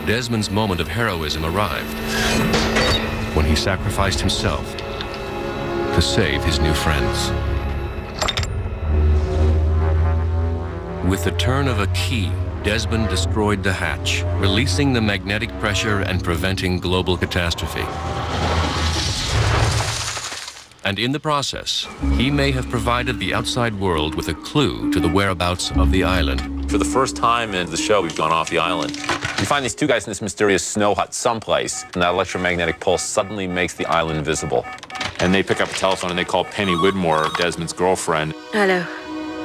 Desmond's moment of heroism arrived when he sacrificed himself to save his new friends. With the turn of a key, Desmond destroyed the hatch, releasing the magnetic pressure and preventing global catastrophe. And in the process, he may have provided the outside world with a clue to the whereabouts of the island. For the first time in the show, we've gone off the island. We find these two guys in this mysterious snow hut someplace, and that electromagnetic pulse suddenly makes the island visible. And they pick up a telephone and they call Penny Widmore, Desmond's girlfriend. Hello.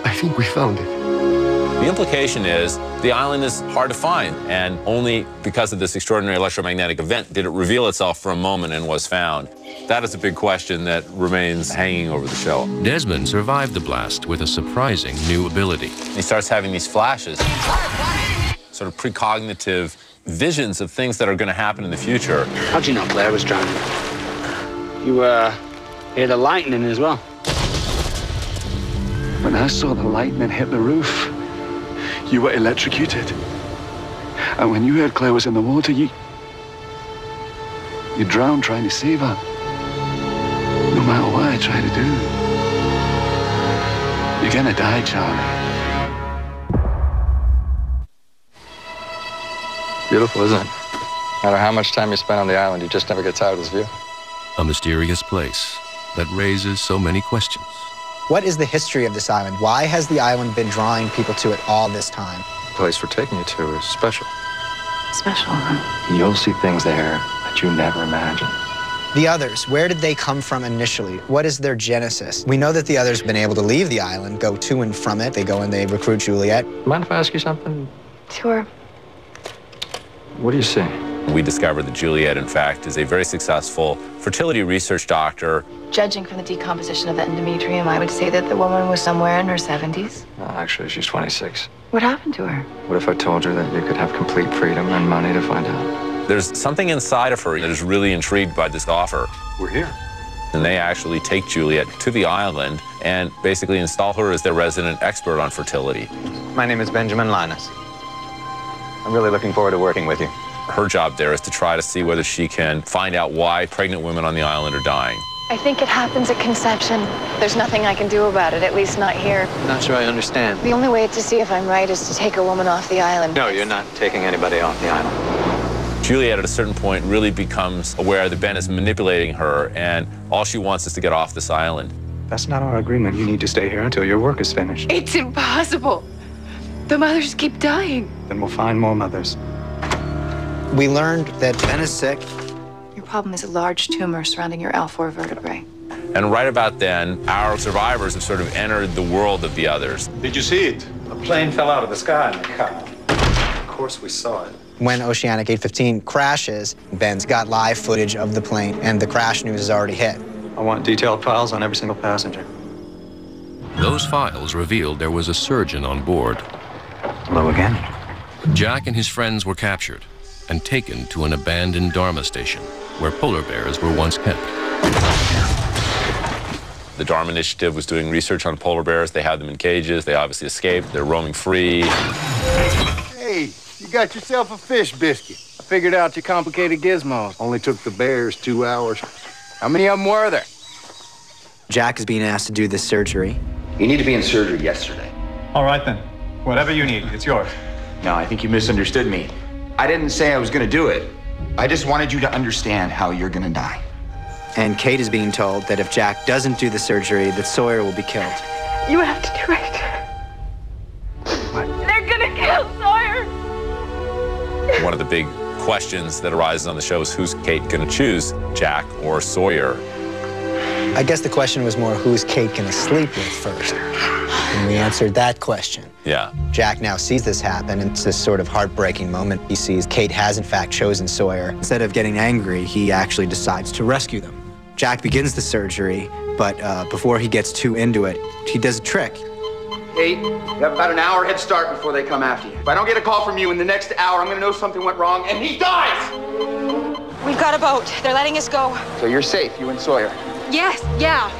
I think we found it. The implication is the island is hard to find, and only because of this extraordinary electromagnetic event did it reveal itself for a moment and was found. That is a big question that remains hanging over the show. Desmond survived the blast with a surprising new ability. He starts having these flashes, sort of precognitive visions of things that are going to happen in the future. How'd you know Blair was drowning? You, hear the lightning as well? When I saw the lightning hit the roof, you were electrocuted. And when you heard Claire was in the water, you drowned trying to save her. No matter what I try to do, you're gonna die, Charlie. Beautiful, isn't it? No matter how much time you spend on the island, you just never get tired of this view. A mysterious place that raises so many questions. What is the history of this island? Why has the island been drawing people to it all this time? The place we're taking you to is special. Special, huh? You'll see things there that you never imagined. The others, where did they come from initially? What is their genesis? We know that the others have been able to leave the island, go to and from it. They go and they recruit Juliet. Mind if I ask you something? Sure. What do you see? We discovered that Juliet, in fact, is a very successful fertility research doctor. Judging from the decomposition of the endometrium, I would say that the woman was somewhere in her 70s. No, actually, she's 26. What happened to her? What if I told her that you could have complete freedom and money to find out? There's something inside of her that is really intrigued by this offer. We're here. And they actually take Juliet to the island and basically install her as their resident expert on fertility. My name is Benjamin Linus. I'm really looking forward to working with you. Her job there is to try to see whether she can find out why pregnant women on the island are dying. I think it happens at conception. There's nothing I can do about it, at least not here. I'm not sure I understand. The only way to see if I'm right is to take a woman off the island. No, you're not taking anybody off the island. Juliet, at a certain point, really becomes aware that Ben is manipulating her, and all she wants is to get off this island. That's not our agreement. You need to stay here until your work is finished. It's impossible. The mothers keep dying. Then we'll find more mothers. We learned that Ben is sick. Your problem is a large tumor surrounding your L4 vertebrae. And right about then, our survivors have sort of entered the world of the others. Did you see it? A plane fell out of the sky in the car. Of course we saw it. When Oceanic 815 crashes, Ben's got live footage of the plane, and the crash news has already hit. I want detailed files on every single passenger. Those files revealed there was a surgeon on board. Hello again. Jack and his friends were captured and taken to an abandoned Dharma station where polar bears were once kept. The Dharma Initiative was doing research on polar bears. They had them in cages. They obviously escaped. They're roaming free. Hey, you got yourself a fish biscuit. I figured out your complicated gizmos. Only took the bears 2 hours. How many of them were there? Jack is being asked to do this surgery. You need to be in surgery yesterday. All right, then. Whatever you need, it's yours. No, I think you misunderstood me. I didn't say I was gonna do it. I just wanted you to understand how you're gonna die. And Kate is being told that if Jack doesn't do the surgery, that Sawyer will be killed. You have to do it. What? They're gonna kill Sawyer. One of the big questions that arises on the show is who's Kate gonna choose, Jack or Sawyer? I guess the question was more, who's Kate gonna sleep with first? And we answered that question. Yeah. Jack now sees this happen, and it's this sort of heartbreaking moment. He sees Kate has, in fact, chosen Sawyer. Instead of getting angry, he actually decides to rescue them. Jack begins the surgery, but before he gets too into it, he does a trick. Kate, you have about an hour head start before they come after you. If I don't get a call from you in the next hour, I'm gonna know something went wrong, and he dies! We've got a boat. They're letting us go. So you're safe, you and Sawyer. Yes, yeah.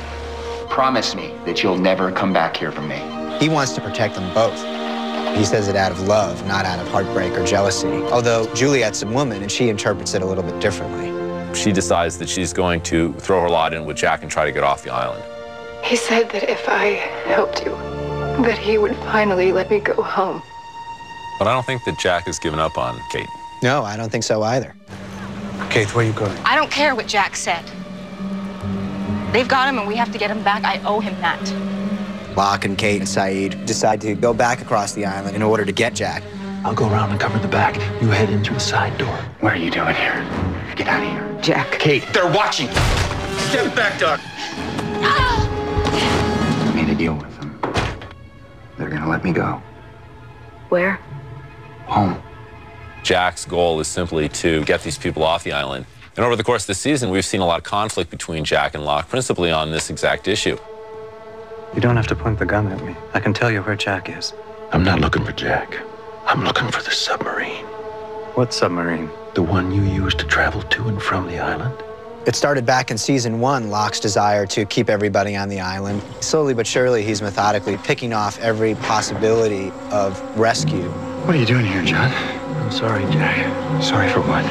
Promise me that you'll never come back here from me. He wants to protect them both. He says it out of love, not out of heartbreak or jealousy. Although Juliet's a woman, and she interprets it a little bit differently. She decides that she's going to throw her lot in with Jack and try to get off the island. He said that if I helped you, that he would finally let me go home. But I don't think that Jack has given up on Kate. No, I don't think so either. Kate, where are you going? I don't care what Jack said. They've got him and we have to get him back. I owe him that. Locke and Kate and Saeed decide to go back across the island in order to get Jack. I'll go around and cover the back. You head in through the side door. What are you doing here? Get out of here. Jack. Kate. They're watching. Step back, Doc. I made a deal with them. They're gonna let me go. Where? Home. Jack's goal is simply to get these people off the island. And over the course of the season, we've seen a lot of conflict between Jack and Locke, principally on this exact issue. You don't have to point the gun at me. I can tell you where Jack is. I'm not looking for Jack. I'm looking for the submarine. What submarine? The one you used to travel to and from the island. It started back in season 1, Locke's desire to keep everybody on the island. Slowly but surely, he's methodically picking off every possibility of rescue. What are you doing here, John? I'm sorry, Jack. Sorry for what?